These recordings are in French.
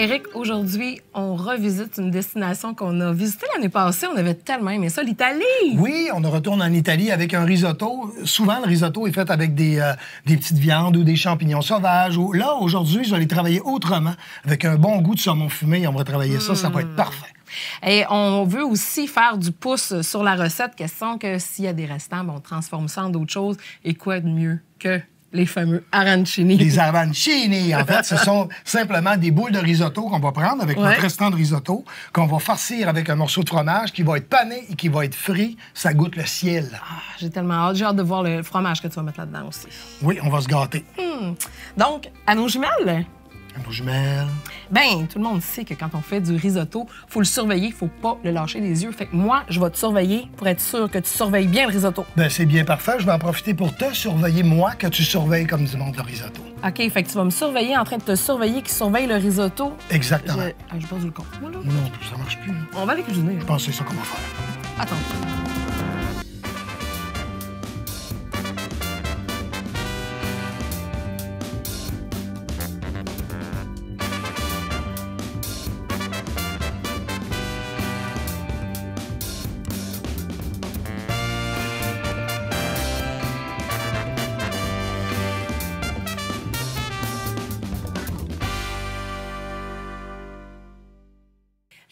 Éric, aujourd'hui, on revisite une destination qu'on a visitée l'année passée. On avait tellement aimé ça, l'Italie. Oui, on retourne en Italie avec un risotto. Souvent, le risotto est fait avec des petites viandes ou des champignons sauvages. Là, aujourd'hui, je vais aller travailler autrement, avec un bon goût de saumon fumé. On va travailler ça va être parfait. Et on veut aussi faire du pouce sur la recette, question que s'il y a des restants, on transforme ça en d'autres choses. Et quoi de mieux que les fameux arancini? Les arancini, en fait, ce sont simplement des boules de risotto qu'on va prendre avec notre restant de risotto, qu'on va farcir avec un morceau de fromage qui va être pané et qui va être frit. Ça goûte le ciel. Ah, j'ai tellement hâte. J'ai hâte de voir le fromage que tu vas mettre là-dedans aussi. Oui, on va se gâter. Donc, à nos jumelles... Nos jumelles. Ben, tout le monde sait que quand on fait du risotto, faut le surveiller, faut pas le lâcher des yeux. Fait que moi, je vais te surveiller pour être sûr que tu surveilles bien le risotto. Ben, c'est bien parfait. Je vais en profiter pour te surveiller, moi, que tu surveilles comme du monde le risotto. OK, fait que tu vas me surveiller en train de te surveiller qui surveille le risotto. Exactement. Je passe le compte. Voilà. Non, ça marche plus. On va aller cuisiner. Je pense que c'est ça qu'on va faire. Attends.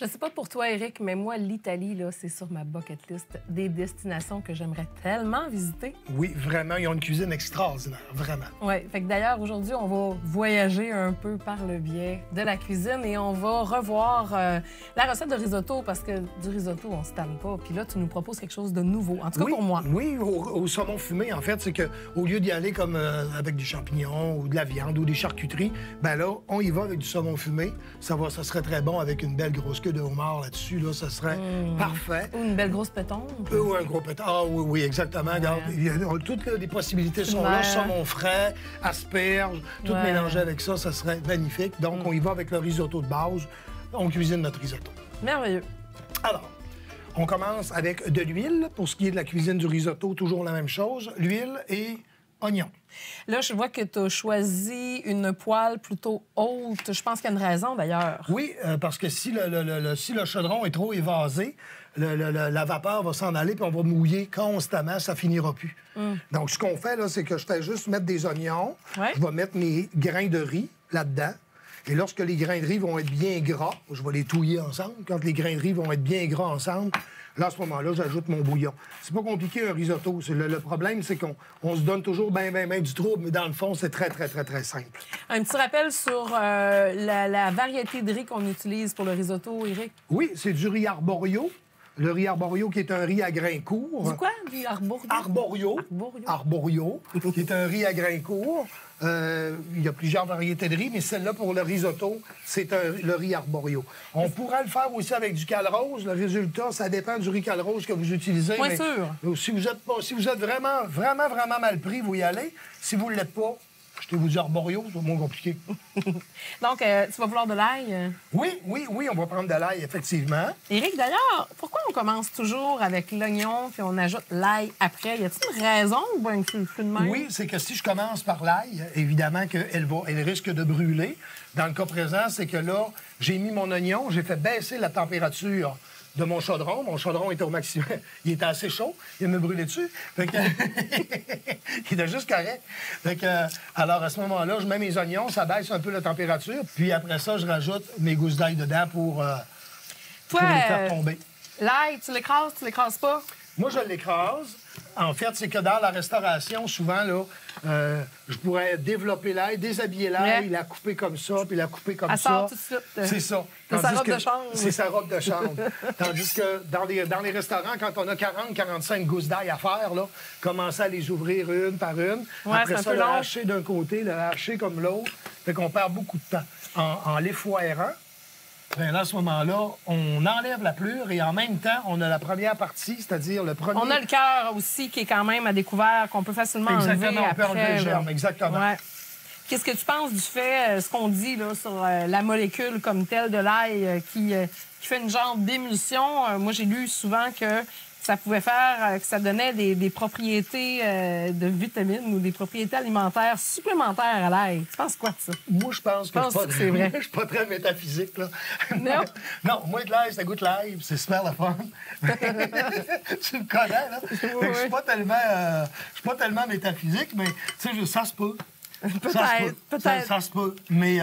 Je sais pas pour toi, Éric, mais moi, l'Italie, là, c'est sur ma bucket list des destinations que j'aimerais tellement visiter. Oui, vraiment, ils ont une cuisine extraordinaire, vraiment. Oui, fait que d'ailleurs, aujourd'hui, on va voyager un peu par le biais de la cuisine et on va revoir la recette de risotto parce que du risotto, on se tanne pas. Puis là, tu nous proposes quelque chose de nouveau, en tout cas pour moi. Oui, au saumon fumé, en fait, c'est qu'au lieu d'y aller comme avec des champignons ou de la viande ou des charcuteries, ben là, on y va avec du saumon fumé. Ça serait très bon avec une belle grosse queue de homard là-dessus, là, ça serait parfait. Ou une belle grosse pétanque. Ou un gros pétanque. Ah oui, exactement. Regarde, toutes les possibilités sont là. Saumon frais, asperges, tout mélangé avec ça, ça serait magnifique. Donc, on y va avec le risotto de base. On cuisine notre risotto. Merveilleux. Alors, on commence avec de l'huile. Pour ce qui est de la cuisine du risotto, toujours la même chose. L'huile et oignon. Là, je vois que tu as choisi une poêle plutôt haute. Je pense qu'il y a une raison, d'ailleurs. Oui, parce que si le chaudron est trop évasé, la vapeur va s'en aller puis on va mouiller constamment, ça finira plus. Donc, ce qu'on fait, là, c'est que je fais juste mettre des oignons. Je vais mettre mes grains de riz là-dedans. Et lorsque les grains de riz vont être bien gras, je vais les touiller ensemble. Quand les grains de riz vont être bien gras ensemble, là, à ce moment-là, j'ajoute mon bouillon. C'est pas compliqué, un risotto. Le problème, c'est qu'on se donne toujours bien du trouble, mais dans le fond, c'est très simple. Un petit rappel sur la variété de riz qu'on utilise pour le risotto, Éric? Oui, c'est du riz arborio. Le riz arborio, qui est un riz à grains courts. Du quoi? Du arborio? Arborio, qui est un riz à grains courts. Il y a plusieurs variétés de riz, mais celle-là, pour le risotto, c'est le riz arborio. On pourrait le faire aussi avec du calrose. Le résultat, ça dépend du riz calrose que vous utilisez. Bien sûr. Si vous êtes vraiment mal pris, vous y allez. Si vous ne l'êtes pas, achetez-vous du arborio, c'est moins compliqué. Donc, tu vas vouloir de l'ail? Oui, on va prendre de l'ail, effectivement. Éric, d'ailleurs, pourquoi on commence toujours avec l'oignon puis on ajoute l'ail après? Y a-t-il une raison ou bien que c'est de même? Oui, c'est que si je commence par l'ail, évidemment qu'elle risque de brûler. Dans le cas présent, c'est que là, j'ai mis mon oignon, j'ai fait baisser la température de mon chaudron. Mon chaudron était au maximum. Il était assez chaud. Il me brûlait dessus. Fait que... il était juste correct. Fait que, alors, à ce moment-là, je mets mes oignons, ça baisse un peu la température. Puis après ça, je rajoute mes gousses d'ail dedans pour les faire tomber. L'ail, tu l'écrases pas? Moi, je l'écrase. En fait, c'est que dans la restauration, souvent, là, je pourrais développer l'ail, déshabiller l'ail, la couper comme ça, puis la couper comme ça. Sort tout de suite. C'est ça. C'est sa robe de chambre. C'est sa robe de chambre. Tandis que dans les restaurants, quand on a 40-45 gousses d'ail à faire, là, commencer à les ouvrir une par une. Après ça, le hacher d'un côté, le hacher comme l'autre. Fait qu'on perd beaucoup de temps. En les foirant, bien là, à ce moment-là, on enlève la plure et en même temps, on a la première partie, c'est-à-dire le premier... On a le cœur aussi qui est quand même à découvert, qu'on peut facilement enlever après. On peut enlever le germe, exactement. Ouais. Qu'est-ce que tu penses du fait, ce qu'on dit là, sur la molécule comme telle de l'ail qui fait une genre d'émulsion? Moi, j'ai lu souvent que ça pouvait faire que ça donnait des propriétés de vitamines ou des propriétés alimentaires supplémentaires à l'ail. Tu penses quoi de ça? Moi, je pense que c'est vrai. Je suis pas très métaphysique, là. Non? Non, moi, de l'ail, ça goûte l'ail, c'est super la fun. Tu me connais, là? Oui. Je suis pas tellement métaphysique, mais tu sais, ça se peut. Peut-être. Ça se peut. Mais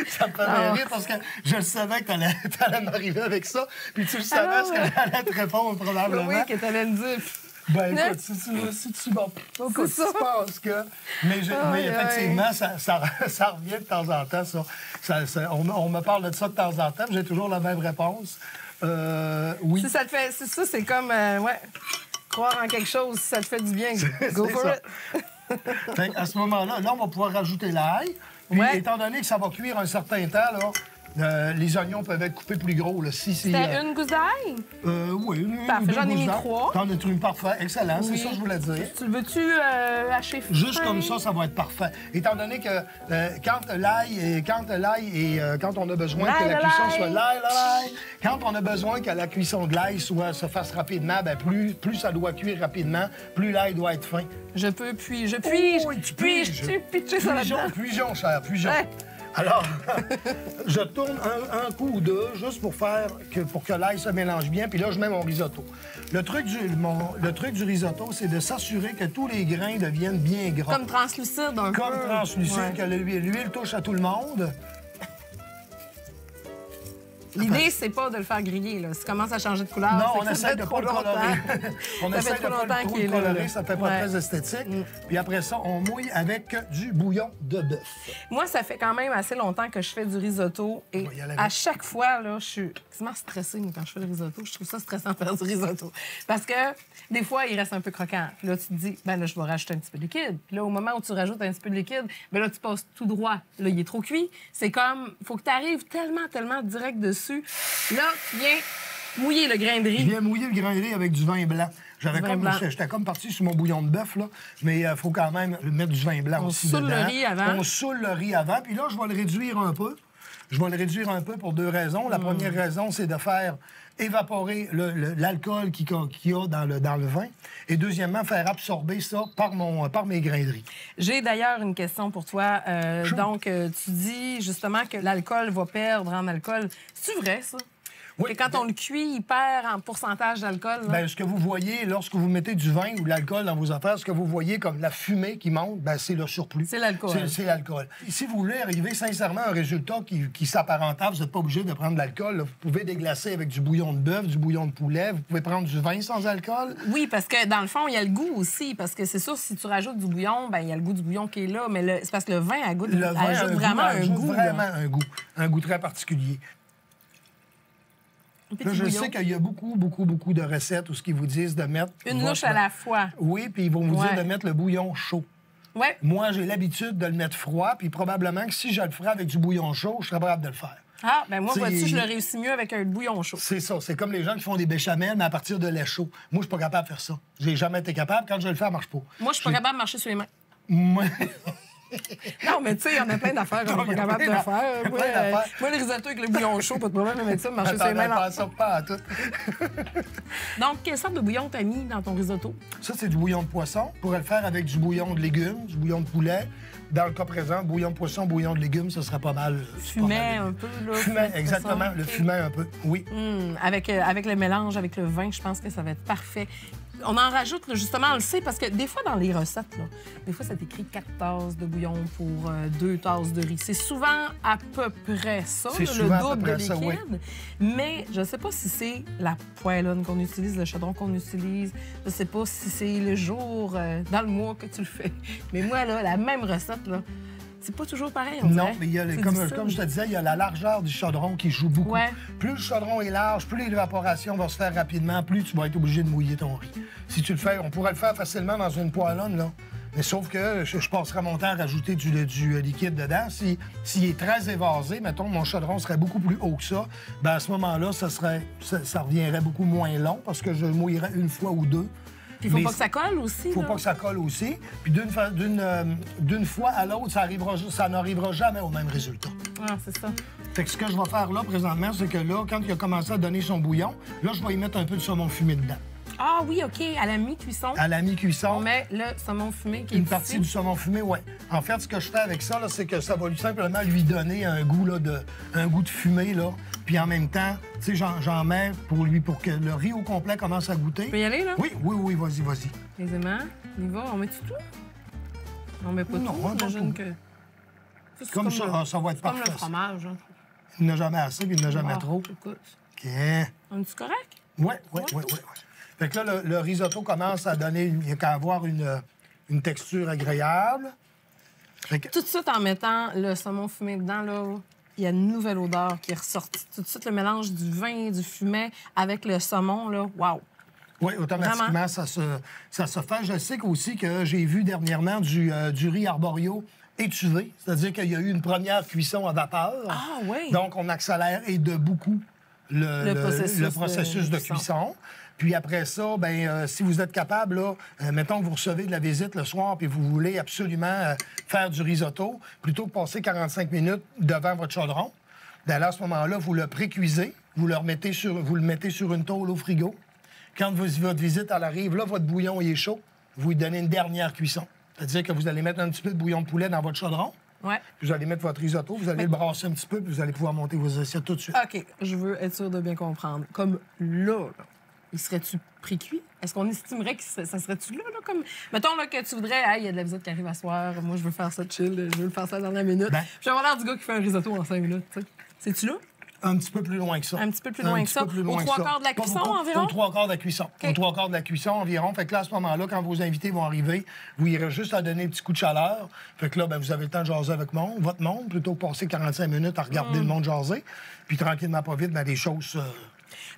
ça me fait rire parce que je savais que t'allais m'arriver avec ça. Puis tu savais ce que j'allais te répondre probablement. Oui, que t'allais me dire. Ben écoute, si tu penses que... Mais effectivement, ça revient de temps en temps, ça. On me parle de ça de temps en temps, j'ai toujours la même réponse. Oui. Si ça te fait... C'est comme... croire en quelque chose, si ça te fait du bien, go for it. À ce moment-là, on va pouvoir rajouter l'ail. Puis, étant donné que ça va cuire un certain temps, là, les oignons peuvent être coupés plus gros. C'était une gousse d'ail? Oui. Parfait, j'en ai mis 3. T'en as une parfait. Excellent, oui. C'est ça que je voulais dire. Tu le veux-tu hacher fin? Juste comme ça va être parfait. Étant donné que quand on a besoin que la cuisson soit l'ail, quand on a besoin que la cuisson de l'ail se fasse rapidement, ben plus ça doit cuire rapidement, plus l'ail doit être fin. Je puis-je pitcher ça là-dedans? Puigeons, cher, puigeons. Ouais. Alors, je tourne un coup ou deux juste pour que l'ail se mélange bien, puis là, je mets mon risotto. Le truc du risotto, c'est de s'assurer que tous les grains deviennent bien gras. Comme translucide, un peu. Comme translucide, que l'huile touche à tout le monde. L'idée, c'est pas de le faire griller, là. Si ça commence à changer de couleur, non, on essaie de pas le colorer. On essaie de pas trop le colorer, ça fait pas très esthétique. Puis après ça, on mouille avec du bouillon de bœuf. Moi, ça fait quand même assez longtemps que je fais du risotto. Et à chaque fois, là, je suis quasiment stressée quand je fais le risotto. Je trouve ça stressant de faire du risotto. Parce que des fois, il reste un peu croquant. Puis là, tu te dis, ben là, je vais rajouter un petit peu de liquide. Puis là, au moment où tu rajoutes un petit peu de liquide, ben là, tu passes tout droit. Là, il est trop cuit. C'est comme, faut que tu arrives tellement direct dessus. Là, tu viens mouiller le grain de riz. Je viens mouiller le grain de riz avec du vin blanc. J'étais comme parti sur mon bouillon de bœuf, là, mais il faut quand même mettre du vin blanc aussi dedans. On soule le riz avant. On soule le riz avant, puis là, je vais le réduire un peu. Je vais le réduire un peu pour 2 raisons. La première raison, c'est de faire évaporer l'alcool qu'il y a dans le vin. Et deuxièmement, faire absorber ça par mes grains de riz. J'ai d'ailleurs une question pour toi. Donc, tu dis justement que l'alcool va perdre en alcool. C'est vrai, ça? Oui. Et quand on le cuit, il perd en pourcentage d'alcool? Bien, ce que vous voyez lorsque vous mettez du vin ou de l'alcool dans vos affaires, ce que vous voyez comme la fumée qui monte, bien, c'est le surplus. C'est l'alcool. C'est l'alcool. Si vous voulez arriver sincèrement à un résultat qui s'apparentable, vous n'êtes pas obligé de prendre de l'alcool. Vous pouvez déglacer avec du bouillon de bœuf, du bouillon de poulet. Vous pouvez prendre du vin sans alcool. Oui, parce que dans le fond, il y a le goût aussi. Parce que c'est sûr, si tu rajoutes du bouillon, bien, il y a le goût du bouillon qui est là. Mais c'est parce que le vin ajoute vraiment un goût. Un goût très particulier. Là, je sais qu'il y a beaucoup de recettes où ce qu'ils vous disent de mettre... Une louche à la fois. Oui, puis ils vont vous dire de mettre le bouillon chaud. Ouais. Moi, j'ai l'habitude de le mettre froid, puis probablement que si je le ferais avec du bouillon chaud, je serais capable de le faire. Ah, bien moi, vois-tu, je le réussis mieux avec un bouillon chaud. C'est ça. C'est comme les gens qui font des béchamels, mais à partir de lait chaud. Moi, je suis pas capable de faire ça. J'ai jamais été capable. Quand je le fais, ça marche pas. Moi, je suis pas capable de marcher sur les mains. Moi... Non, mais tu sais, il y en a plein d'affaires qu'on n'est pas capable de faire. Moi, le risotto avec le bouillon chaud, pas de problème de mettre ça, marcher sur les mains. Pas à tout. Donc, quelle sorte de bouillon t'as mis dans ton risotto? Ça, c'est du bouillon de poisson. On pourrait le faire avec du bouillon de légumes, du bouillon de poulet. Dans le cas présent, bouillon de poisson, bouillon de légumes, ça serait pas mal. Fumet un peu, là. Fumet, exactement. Le fumet un peu, oui. Avec le mélange, avec le vin, je pense que ça va être parfait. On en rajoute, là, justement, on le sait, parce que des fois, dans les recettes, là, des fois, c'est écrit 4 tasses de bouillon pour 2 tasses de riz. C'est souvent à peu près ça, là, le double de liquide. Ça, oui. Mais je ne sais pas si c'est la poêlonne qu'on utilise, le chaudron qu'on utilise. Je ne sais pas si c'est le jour dans le mois que tu le fais. Mais moi, là, la même recette, là, c'est pas toujours pareil, on dirait. Non, mais il y a, comme je te disais, il y a la largeur du chaudron qui joue beaucoup. Ouais. Plus le chaudron est large, plus l'évaporation va se faire rapidement, plus tu vas être obligé de mouiller ton riz. Si tu le fais, on pourrait le faire facilement dans une poêlonne, là. Mais sauf que je passerais mon temps à rajouter du liquide dedans. S'il est très évasé, mettons, mon chaudron serait beaucoup plus haut que ça, bien à ce moment-là, ça reviendrait beaucoup moins long parce que je mouillerais une fois ou deux. Il ne faut pas que ça colle aussi. Il faut pas que ça colle aussi. Puis d'une fois à l'autre, ça n'arrivera jamais au même résultat. Ah, c'est ça. Fait que ce que je vais faire là, présentement, c'est que là, quand il a commencé à donner son bouillon, là, je vais y mettre un peu de saumon fumé dedans. Ah oui, OK, à la mi-cuisson. À la mi-cuisson. On met le saumon fumé qui est Une partie du saumon fumé, oui. En fait, ce que je fais avec ça, c'est que ça va lui simplement lui donner un goût, là, un goût de fumée, là. Puis en même temps, tu sais, j'en mets pour que le riz au complet commence à goûter. Tu peux y aller, là? Oui, vas-y. Aisément. On y va. On met tout? On met pas tout? J'imagine que... Comme ça, ça va être parfait. Comme le fromage, hein. Il n'y en a jamais assez, puis il n'y en a jamais trop. Écoute. OK. On est-tu correct? Oui. Fait que là, le risotto commence à donner... Il n'y a qu'à avoir une texture agréable. Que... Tout de suite, en mettant le saumon fumé dedans, là, il y a une nouvelle odeur qui est ressortie. Tout de suite, le mélange du vin et du fumet avec le saumon, là, wow! Oui, automatiquement, ça se fait. Je sais aussi que j'ai vu dernièrement du riz arborio étuvé, c'est-à-dire qu'il y a eu une première cuisson à vapeur. Ah oui! Donc, on accélère et de beaucoup le processus de cuisson. Puis après ça, bien, si vous êtes capable, là, mettons que vous recevez de la visite le soir puis vous voulez absolument faire du risotto, plutôt que passer 45 minutes devant votre chaudron, bien là, à ce moment-là, vous le pré-cuisez, vous le mettez sur une tôle au frigo. Quand votre visite elle arrive, là, votre bouillon il est chaud, vous lui donnez une dernière cuisson. C'est-à-dire que vous allez mettre un petit peu de bouillon de poulet dans votre chaudron. Ouais. Puis vous allez mettre votre risotto, vous allez le brasser un petit peu, puis vous allez pouvoir monter vos assiettes tout de suite. OK, je veux être sûre de bien comprendre. Comme là, il serait-tu pré-cuit? Est-ce qu'on estimerait que ça serait-tu là, comme... Mettons là, que tu voudrais, il y a de la visite qui arrive à soir, moi, je veux faire ça chill, je veux le faire ça dans la minute. Ben... Puis avoir l'air du gars qui fait un risotto en 5 minutes, tu sais. C'est-tu là? Un petit peu plus loin que ça. Un petit peu plus loin que ça. Aux 3/4 de la cuisson environ? Aux 3/4 de la cuisson. Okay. Aux 3/4 de la cuisson environ. Fait que là, à ce moment-là, quand vos invités vont arriver, vous irez juste à donner un petit coup de chaleur. Fait que là, bien, vous avez le temps de jaser avec votre monde, plutôt que passer 45 minutes à regarder le monde jaser. Puis tranquillement, pas vite, bien, les choses...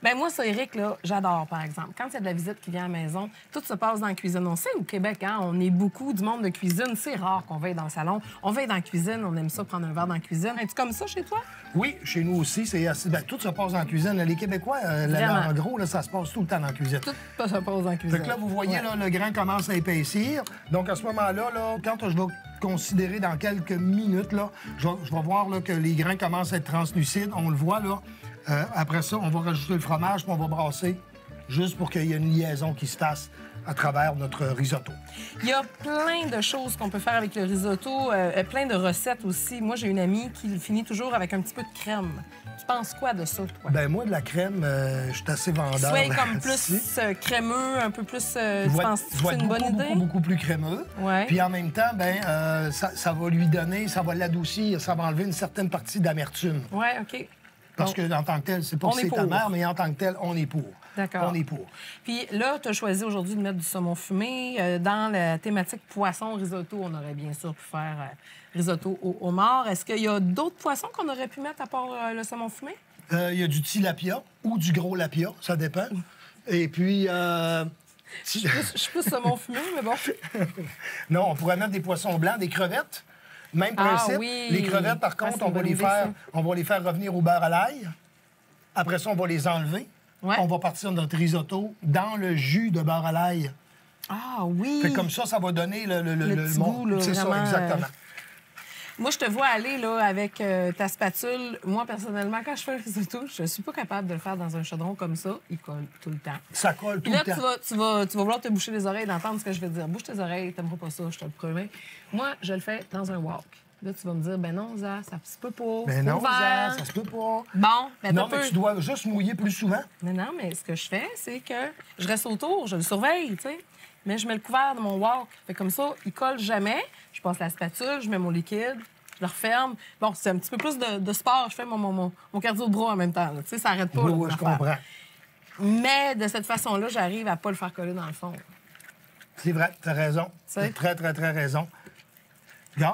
Bien, moi, ça, Éric, là, j'adore, par exemple. Quand il y a de la visite qui vient à la maison, tout se passe dans la cuisine. On sait, au Québec, hein, on est beaucoup du monde de cuisine. C'est rare qu'on veille dans le salon. On veille dans la cuisine, on aime ça, prendre un verre dans la cuisine. Es-tu comme ça chez toi? Oui, chez nous aussi. C'est assez... Bien, tout se passe dans la cuisine. Les Québécois, là, en gros, là, ça se passe tout le temps dans la cuisine. Tout se passe dans la cuisine. Fait que là, vous voyez, là, le grain commence à épaissir. Donc, à ce moment-là, là, quand je vais considérer dans quelques minutes, là, je vais voir là, que les grains commencent à être translucides. On le voit, là. Après ça, on va rajouter le fromage, puis on va brasser, juste pour qu'il y ait une liaison qui se fasse à travers notre risotto. Il y a plein de choses qu'on peut faire avec le risotto, plein de recettes aussi. Moi, j'ai une amie qui finit toujours avec un petit peu de crème. Tu penses quoi de ça, toi? Bien, moi, de la crème, je suis assez vendeur. Soit comme plus crémeux, un peu plus... tu penses que c'est une bonne idée? Beaucoup plus crémeux. Ouais. Puis en même temps, bien, ça va lui donner, ça va l'adoucir, ça va enlever une certaine partie d'amertume. Oui, OK. Parce que en tant que tel, c'est pas que c'est ta mère, mais en tant que tel, on est pour. D'accord. On est pour. Puis là, tu as choisi aujourd'hui de mettre du saumon fumé. Dans la thématique poisson risotto, on aurait bien sûr pu faire risotto au homard. Est-ce qu'il y a d'autres poissons qu'on aurait pu mettre à part le saumon fumé? Il y a du tilapia ou du gros lapia, ça dépend. Et puis... Je suis plus saumon fumé, mais bon. Non, on pourrait mettre des poissons blancs, des crevettes. Même principe. Oui. Les crevettes, par contre, on va les faire revenir au beurre à l'ail. Après ça, on va les enlever. Ouais. On va partir de notre risotto dans le jus de beurre à l'ail. Ah oui! Fait comme ça va donner le petit goût, là, c'est vraiment, ça, exactement. Moi, je te vois aller là, avec ta spatule. Moi, personnellement, quand je fais le risotto, je suis pas capable de le faire dans un chaudron comme ça. Il colle tout le temps. Ça colle tout le temps. Là, tu vas vouloir te boucher les oreilles d'entendre ce que je vais te dire. Bouche tes oreilles, t'aimeras pas ça, je te le promets. Moi, je le fais dans un wok. Là, tu vas me dire, ben non, Zah, ça se peut pas. Ben non, Zah, ça se peut pas. Bon, ben non, mais tu dois juste mouiller plus souvent. Non, mais ce que je fais, c'est que je reste autour, je le surveille, tu sais. Mais je mets le couvert de mon wok. Fait comme ça, il colle jamais. Je passe la spatule, je mets mon liquide, je le referme. Bon, c'est un petit peu plus de sport. Je fais mon cardio de bras en même temps. Tu sais, ça n'arrête pas. Oui, je comprends. Mais de cette façon-là, j'arrive à pas le faire coller dans le fond. C'est vrai, t'as raison. T'as très, très, très raison.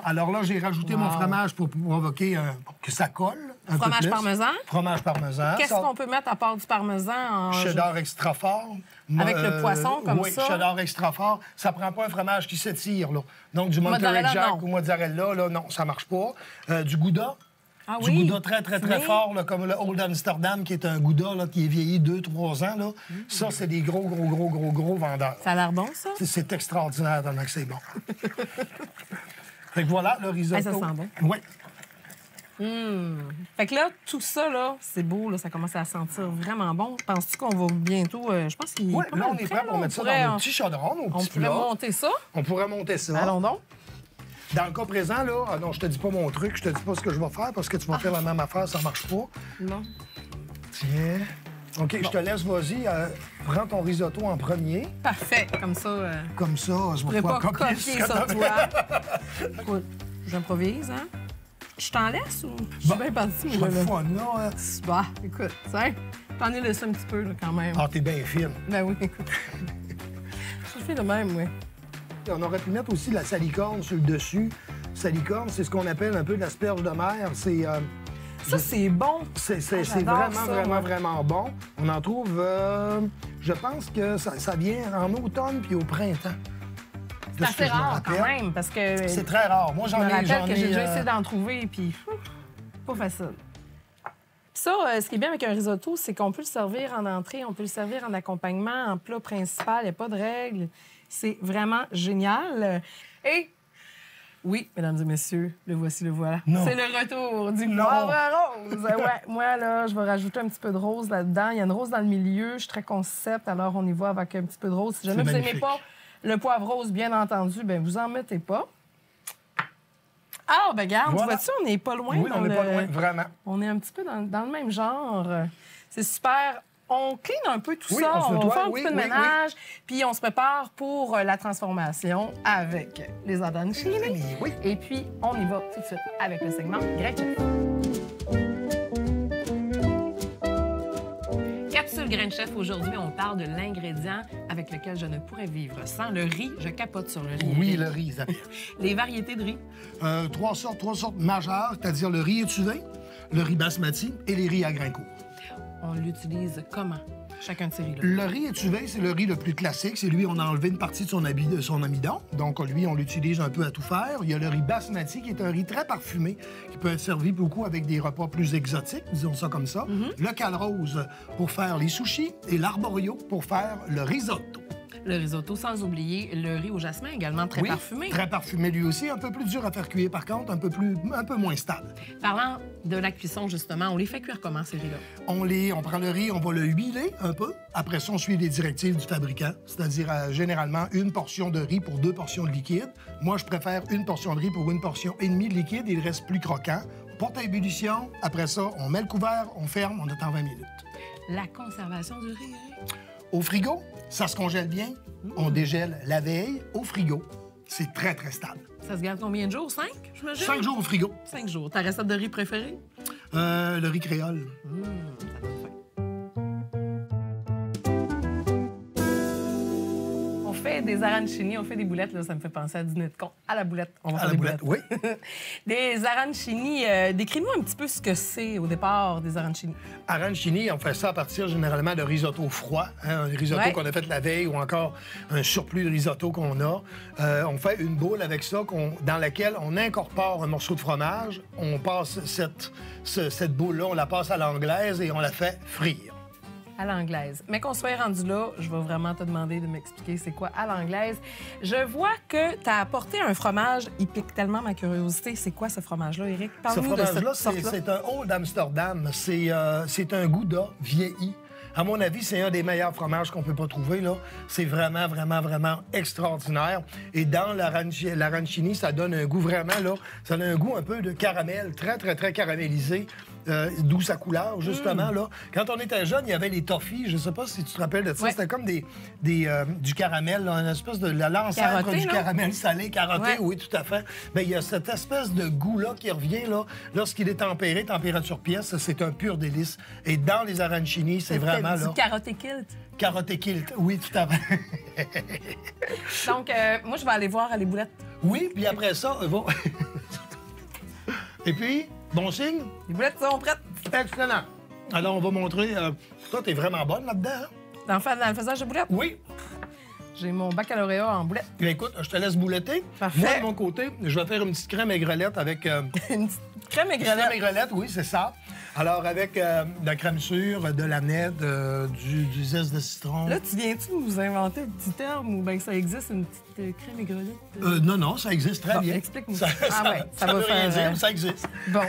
Alors là, j'ai rajouté mon fromage pour provoquer que ça colle un peu plus. Parmesan? Fromage parmesan. Qu'est-ce qu'on peut mettre à part du parmesan? Cheddar extra fort. Avec le poisson, comme ça? Oui, cheddar extra fort. Ça prend pas un fromage qui s'étire, là. Donc, du Monterey Jack ou mozzarella, là, non, ça marche pas. Du Gouda. Ah, du Gouda très, très, très fort, là, comme le Old Amsterdam, qui est un Gouda là, qui est vieilli 2-3 ans. Là. Ça, c'est des gros vendeurs. Ça a l'air bon, ça? C'est extraordinaire, tellement que c'est bon. Fait que voilà, le risotto. Ça sent bon. Oui. Fait que là, tout ça, là, c'est beau, là, ça commence à sentir vraiment bon. Penses-tu qu'on va bientôt... je pense qu'il Oui, là, on est prêt pour mettre ça dans nos petits chaudrons, nos petits plats. On pourrait monter ça. On pourrait monter ça. Allons donc. Dans le cas présent, là, non, je te dis pas mon truc, je te dis pas ce que je vais faire parce que tu vas faire la même affaire, ça marche pas. Non. Tiens. OK, je te laisse, vas-y. Prends ton risotto en premier. Parfait, comme ça. Comme ça, je vais pas pas copier sur toi. Écoute, j'improvise, hein? Je t'en laisse ou je suis bien partie, moi, là? Fun, là. Bah, écoute, tiens, t'en ai laissé un petit peu, là, quand même. Ah, t'es bien fine. Ben oui, écoute. Je fais le même, oui. On aurait pu mettre aussi de la salicorne sur le dessus. Salicorne, c'est ce qu'on appelle un peu de l'asperge de mer. C'est... ça, c'est bon. C'est vraiment bon. On en trouve, je pense que ça vient en automne puis au printemps. C'est assez rare quand même, parce que... C'est très rare. Moi, j'en ai... Je me rappelle que j'ai déjà essayé d'en trouver, puis pas facile. Ça, ce qui est bien avec un risotto, c'est qu'on peut le servir en entrée, on peut le servir en accompagnement, en plat principal, il n'y a pas de règle. C'est vraiment génial. Et... Oui, mesdames et messieurs, le voici, le voilà. C'est le retour du poivre rose. Ouais, moi, là, je vais rajouter un petit peu de rose là-dedans. Il y a une rose dans le milieu. Je suis très concept, alors on y va avec un petit peu de rose. Si jamais vous n'aimez pas le poivre rose, bien entendu, bien, vous en mettez pas. Ah, ben regarde, vois-tu, on n'est pas loin. Oui, on n'est pas loin, vraiment. On est un petit peu dans le même genre. C'est super. On clean un peu tout ça, on va faire un petit peu de ménage, puis on se prépare pour la transformation avec les arancini. Oui. Et puis, on y va tout de suite avec le segment Grain Chef. Capsule Grain Chef, aujourd'hui, on parle de l'ingrédient avec lequel je ne pourrais vivre sans le riz. Je capote sur le riz. Oui, le riz, Isabelle. Les variétés de riz? Trois sortes majeures, c'est-à-dire le riz étuvé, le riz basmati et les riz à grains courts. On l'utilise comment, chacun de ces riz-là? Le riz étuvé, c'est le riz le plus classique. C'est lui, on a enlevé une partie de son amidon. Donc, lui, on l'utilise un peu à tout faire. Il y a le riz basmati, qui est un riz très parfumé, qui peut être servi beaucoup avec des repas plus exotiques, disons ça comme ça. Le calrose pour faire les sushis et l'arborio pour faire le risotto. Le risotto, sans oublier le riz au jasmin, également très parfumé. Très parfumé lui aussi, un peu plus dur à faire cuire par contre, un peu moins stable. Parlant de la cuisson, justement, on les fait cuire comment, ces riz-là? On prend le riz, on va le huiler un peu. Après ça, on suit les directives du fabricant, c'est-à-dire généralement une portion de riz pour 2 portions de liquide. Moi, je préfère une portion de riz pour 1 portion et demie de liquide. Il reste plus croquant. On porte à ébullition. Après ça, on met le couvert, on ferme, on attend 20 minutes. La conservation du riz? Au frigo, ça se congèle bien. On dégèle la veille au frigo. C'est très, très stable. Ça se garde combien de jours? 5, j'imagine? 5 jours au frigo. 5 jours. Ta recette de riz préférée? Le riz créole. Ça donne faim. On fait des arancini, on fait des boulettes. Là, ça me fait penser à dîner de con. À la boulette. On va faire des boulettes. Oui. Des arancini. Décris-nous un petit peu ce que c'est au départ des arancini. Arancini, on fait ça à partir généralement de risotto froid. Un risotto qu'on a fait la veille ou encore un surplus de risotto qu'on a. On fait une boule avec ça dans laquelle on incorpore un morceau de fromage. On passe cette boule-là, on la passe à l'anglaise et on la fait frire. À l'anglaise. Mais qu'on soit rendu là, je vais vraiment te demander de m'expliquer c'est quoi à l'anglaise. Je vois que tu as apporté un fromage, il pique tellement ma curiosité. C'est quoi ce fromage-là, Éric? Parle-nous de cette sorte-là. C'est un Old Amsterdam. C'est un Gouda vieilli. À mon avis, c'est un des meilleurs fromages qu'on peut pas trouver, là. C'est vraiment, vraiment, vraiment extraordinaire. Et dans l'arancini, ça donne un goût vraiment, là, ça donne un goût un peu de caramel, très, très, très caramélisé. D'où sa couleur, justement, là. Quand on était jeune, il y avait les toffees. Je sais pas si tu te rappelles de ça. Ouais. C'était comme du caramel, là, une espèce de l'ancêtre du caramel salé, carotté, oui, tout à fait. Bien, il y a cette espèce de goût-là qui revient, là, lorsqu'il est tempéré, température pièce. C'est un pur délice. Et dans les arancini, c'est vraiment, là... Du carotté kilt. Carotté kilt, oui, tout à fait. Donc, moi, je vais aller voir à les boulettes. Oui, puis après ça, Et puis... Bon signe? Les boulettes sont prêtes. Excellent. Alors, on va montrer... Toi, t'es vraiment bonne là-dedans, hein? Dans le faisage de boulettes? Oui. J'ai mon baccalauréat en boulette. Écoute, je te laisse bouletter. Parfait. Moi, de mon côté, je vais faire une petite crème aigrelette avec... Une petite crème aigrelette. Crème aigrelette, oui, c'est ça. Alors, avec de la crème sûre, de la nette, du zeste de citron. Là, tu viens-tu nous inventer un petit terme ou bien que ça existe, une petite crème aigrelette? Non, ça existe très bien. Explique-moi. Ça va veut rien faire, dire, ça existe. Bon,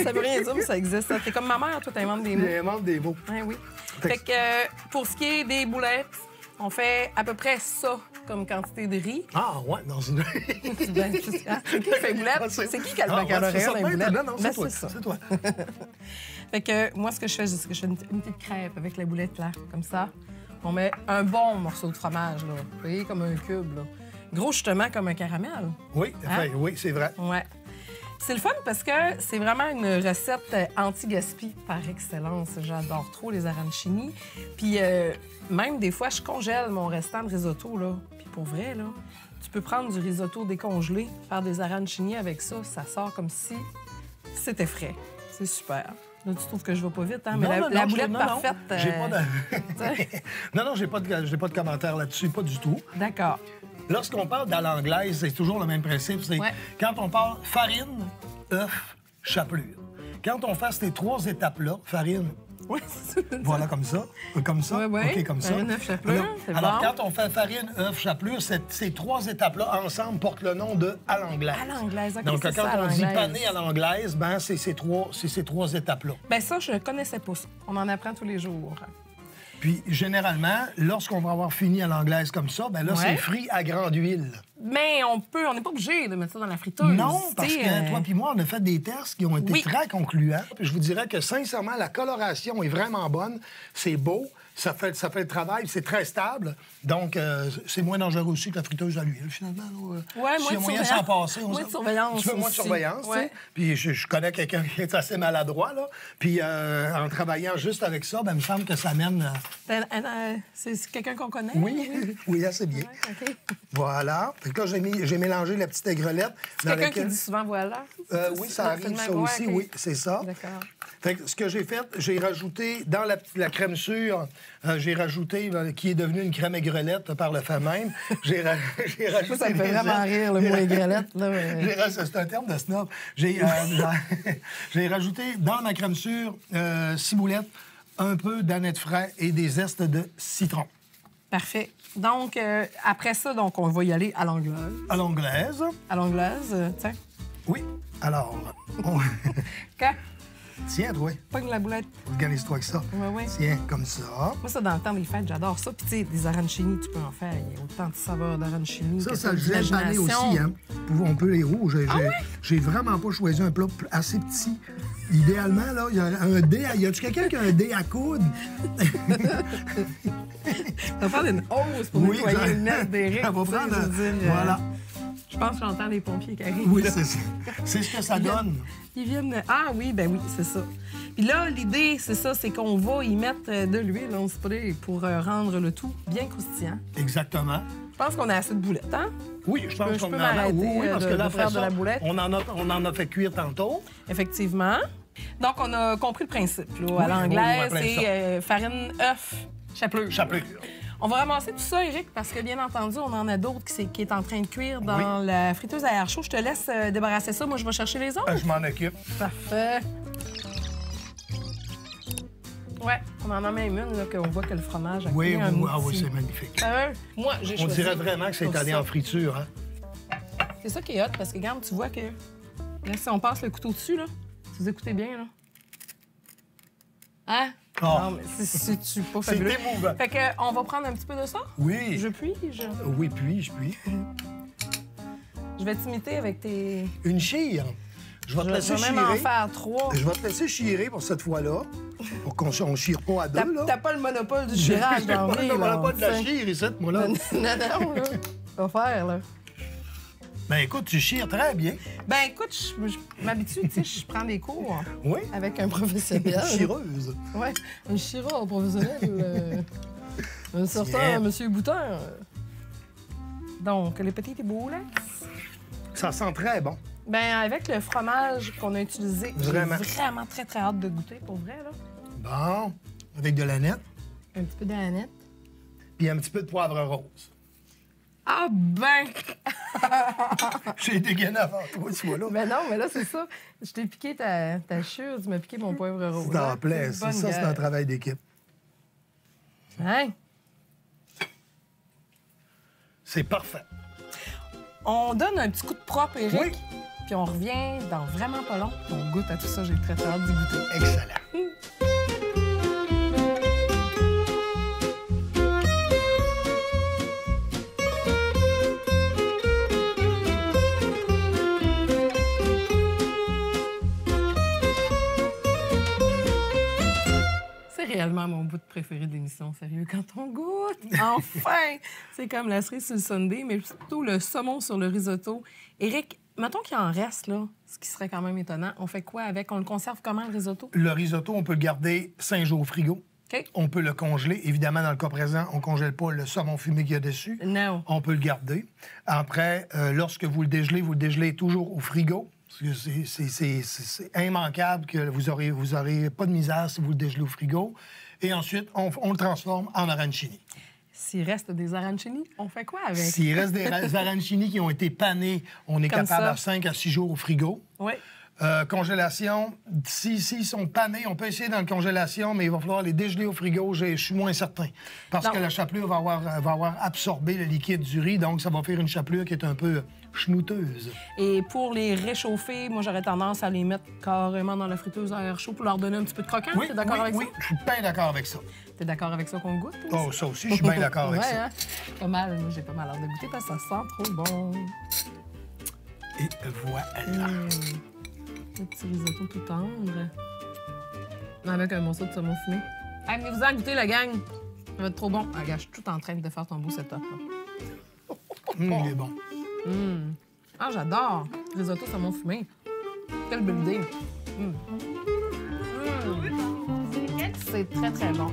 ça veut rien dire, mais ça existe. T'es comme ma mère, toi, t'inventes des mots. J'invente des mots. Oui. Fait que pour ce qui est des boulettes, on fait à peu près ça comme quantité de riz. Ah, ouais, non, c'est... C'est qui qui fait boulettes? C'est qui a le baccalauréat dans les boulettes? Non, c'est toi. Fait que moi, ce que je fais, c'est que je fais une petite crêpe avec la boulette, là, comme ça. On met un bon morceau de fromage, là. Vous voyez, comme un cube, là. Gros, justement, comme un caramel. Oui, oui, c'est vrai. Ouais. C'est le fun parce que c'est vraiment une recette anti-gaspi par excellence. J'adore trop les arancini. Puis même des fois, je congèle mon restant de risotto, là. Puis pour vrai, là, tu peux prendre du risotto décongelé, faire des arancini avec ça. Ça sort comme si c'était frais. C'est super. Là, tu trouves que je vais pas vite, hein? Mais la boulette parfaite... J'ai pas de... non, j'ai pas de commentaire là-dessus, pas du tout. D'accord. Lorsqu'on parle à l'anglaise, c'est toujours le même principe. C'est quand on parle farine, œuf, chapelure. Quand on fait ces trois étapes-là, farine, voilà comme ça, OK, comme ça. Farine, œuf, chapelure, alors, quand on fait farine, œuf, chapelure, ces trois étapes-là ensemble portent le nom de à l'anglaise. À l'anglaise, OK, donc, c'est quand ça, on dit pané à l'anglaise, ben c'est ces trois étapes-là. Bien, ça, je connaissais pas ça. On en apprend tous les jours. Puis, généralement, lorsqu'on va avoir fini à l'anglaise comme ça, ben là, c'est frit à grande huile. Mais on n'est pas obligé de mettre ça dans la friteuse. Non, parce que toi puis moi, on a fait des tests qui ont été très concluants. Puis je vous dirais que, sincèrement, la coloration est vraiment bonne. C'est beau. Ça fait le travail, c'est très stable. Donc, c'est moins dangereux aussi que la friteuse à l'huile, finalement. Oui, s'il y a moyen de s'en passer. Moins de surveillance. Tu fais moins de surveillance, tu sais. Puis je connais quelqu'un qui est assez maladroit, là. Puis en travaillant juste avec ça, ben, il me semble que ça mène... C'est quelqu'un qu'on connaît? Oui, assez bien. OK. Voilà. Fait que là, j'ai mélangé la petite aigrelette. C'est quelqu'un qui dit souvent « voilà ». Oui, ça arrive, ça aussi, oui, c'est ça. D'accord. Fait que ce que j'ai fait, j'ai rajouté dans la crème sûre, j'ai rajouté, qui est devenue une crème aigrelette par le fait même, j'ai rajouté... Ça me fait vraiment rire, le mot aigrelette. C'est un terme de snob. J'ai rajouté dans ma crème sûre, ciboulette, un peu d'aneth frais et des zestes de citron. Parfait. Donc, après ça, donc, on va y aller à l'anglaise. À l'anglaise. À l'anglaise, tiens. Oui. Alors, Quoi? Tiens, toi. Pogne la boulette. Organise-toi avec ça. Oui. Tiens, comme ça. Moi, ça, dans le temps des fêtes, j'adore ça. Puis, tu sais, des arancini, tu peux en faire. Il y a autant de saveurs d'arancini. Ça le gèle pané aussi, hein. On peut les rouges. J'ai vraiment pas choisi un plat assez petit. Idéalement, là, il y a un dé. Y a-tu quelqu'un qui a un dé à coudre? Ça va faire une hausse pour nettoyer le nez d'Éric. Ça va prendre. Voilà. Je pense que j'entends les pompiers qui arrivent. Oui, c'est ce que ça donne. Ils viennent... Ah oui, ben oui, c'est ça. Puis là, l'idée, c'est ça, c'est qu'on va y mettre de l'huile, on spray, pour rendre le tout bien croustillant. Exactement. Je pense qu'on a assez de boulettes, hein? Oui, je pense qu'on en a. Oui, parce que là, après ça, de la boulette. On en a fait cuire tantôt. Effectivement. Donc, on a compris le principe. Là, à l'anglaise, c'est farine, œuf, chapelure. On va ramasser tout ça, Éric, parce que, bien entendu, on en a d'autres qui est en train de cuire dans la friteuse à air chaud. Je te laisse débarrasser ça. Moi, je vais chercher les autres. Je m'en occupe. Parfait. Ouais, on en a même une, là, qu'on voit que le fromage a oui, c'est magnifique. Moi, j'ai choisi. On dirait vraiment que c'est allé en friture, hein? C'est ça qui est hot, parce que, regarde, tu vois que... Là, si on passe le couteau dessus, là, vous écoutez bien, là. Hein? Oh. Non, mais c'est pas fabuleux. C'est émouvant. Fait que, on va prendre un petit peu de ça? Oui. Je puis-je? Oui, puis-je. Je vais t'imiter avec tes... Une chire. Je vais te laisser chirer. Je vais même en faire 3. Je vais te laisser chirer pour cette fois-là, pour qu'on ne chire pas à deux, là. T'as pas le monopole du chirage dans le vie, là. Le monopole de la chire, ici, moi, là. Non, là. Va faire, là. Ben écoute, tu chires très bien. Ben écoute, je m'habitue, tu sais, je prends des cours avec un professionnel. Une chireuse. Oui, un chireur professionnel. Un sortant, M. Boutin. Donc, les petites boulettes. Ça sent très bon. Ben avec le fromage qu'on a utilisé, vraiment. J'ai vraiment très, très hâte de goûter, pour vrai, là. Bon, avec de l'aneth. Un petit peu d'aneth. Puis un petit peu de poivre rose. Ah ben! J'ai dégainé avant toi, tu vois là. Mais non, mais là, c'est ça. Je t'ai piqué ta chure, tu m'as piqué mon poivre rose. C'est en plein, ça, c'est un travail d'équipe. Hein? C'est parfait. On donne un petit coup de propre, Éric. Oui. Puis on revient dans vraiment pas long. On goûte à tout ça, j'ai très hâte d'y goûter. Excellent. C'est réellement mon bout de préféré de l'émission, sérieux. Quand on goûte, enfin! C'est comme la cerise sur le sundae, mais plutôt le saumon sur le risotto. Éric, mettons qu'il en reste, là, ce qui serait quand même étonnant. On fait quoi avec? On le conserve comment, le risotto? Le risotto, on peut le garder 5 jours au frigo. OK. On peut le congeler. Évidemment, dans le cas présent, on ne congèle pas le saumon fumé qu'il y a dessus. Non. On peut le garder. Après, lorsque vous le dégelez toujours au frigo. Parce que c'est immanquable que vous aurez pas de misère si vous le dégelez au frigo. Et ensuite, on le transforme en arancini. S'il reste des arancini, on fait quoi avec? S'il reste des arancini qui ont été panés, on est Comme capable ça. à 5 à 6 jours au frigo. Oui. Congélation, s'ils sont panés, on peut essayer dans la congélation, mais il va falloir les dégeler au frigo, je suis moins certain. Parce que la chapelure va avoir absorbé le liquide du riz, donc ça va faire une chapelure qui est un peu chenouteuse. Et pour les réchauffer, moi, j'aurais tendance à les mettre carrément dans la friteuse à air chaud pour leur donner un petit peu de croquant. Oui, T'es d'accord avec oui, ça? je suis bien d'accord avec ça. T'es d'accord avec ça qu'on goûte? Oh, ça aussi, je suis bien d'accord avec ça. Hein? Pas mal. Moi, j'ai pas mal hâte de goûter parce que ça sent trop bon. Et voilà. Le petit risotto tout tendre. Avec un morceau de saumon fumé. Hey, venez vous en goûter, la gang. Ça va être trop bon. Ah, gars, je suis tout en train de faire ton beau setup. Il est bon. Ah, j'adore. Risotto saumon fumé. Quelle belle idée. C'est très, très bon.